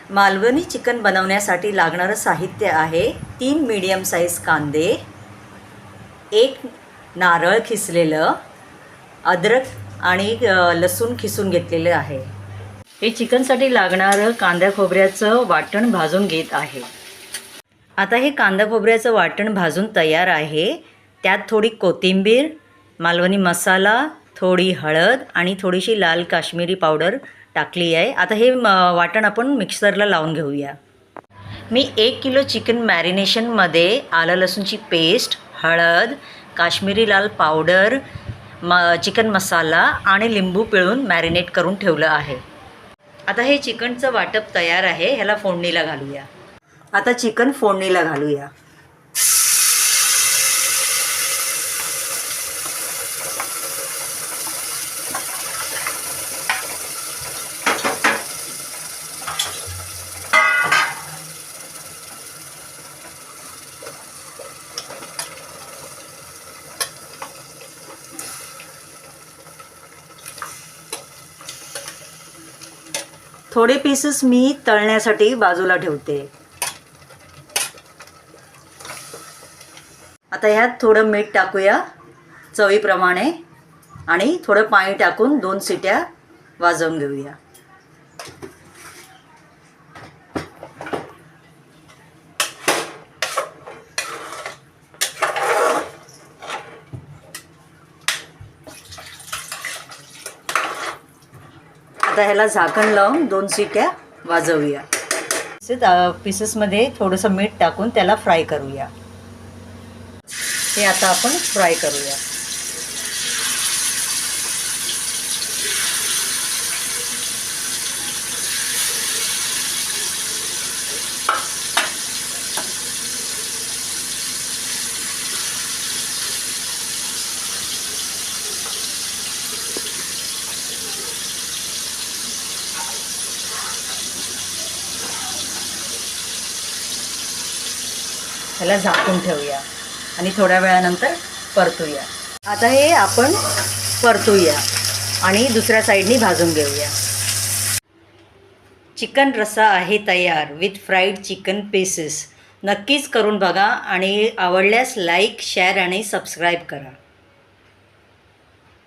Malvani chicken बनवण्यासाठी लागणारं साहित्य आहे 3 मीडियम साईज कांदे, 1 नारळ खिसलेलं, अद्रक आणि लसूण खिसून घेतलेलं आहे. हे चिकनसाठी लागणारं कांदा खोबऱ्याचं वाटण भाजून घेत आहे. आता हे कांदा खोबऱ्याचं वाटण भाजून तयार आहे. त्यात थोडी कोथिंबीर, मालवणी मसाला, थोडी हळद आणि थोडीशी लाल काश्मीरी पावडर टाकली आहे. आता हे वाटण आपण मिक्सरला लावून घेऊया. मी 1 किलो चिकन मॅरिनेशनमध्ये आलं लसूणची पेस्ट, हळद, काश्मीरी लाल पावडर, चिकन मसाला आणि लिंबू पिळून मॅरिनेट करून ठेवलं आहे. आता हे चिकनचं वाटप तयार आहे. ह्याला फोडणीला घालूया. आता चिकन फोडणीला घालूया. थोडे पीसेस मी तळण्यासाठी बाजूला ठेवते. आता ह्यात थोडं मीठ टाकूया चवीप्रमाणे आणि थोडं पाणी टाकून 2 शिट्या वाजवून घेऊया. आता ह्याला झाकण लावून 2 शिट्या वाजवूया. पीसेसमध्ये थोडंसं मीठ टाकून त्याला फ्राय करूया. हे आता आपण फ्राय करूया. ह्याला झाकून ठेवूया आणि थोड्या वेळानंतर परतूया. आता हे आपण परतूया आणि दुसऱ्या साईडनी भाजून घेऊया. चिकन रस्सा आहे तयार विथ फ्राईड चिकन पीसेस. नक्कीच करून बघा आणि आवडल्यास लाईक, शेअर आणि सबस्क्राईब करा.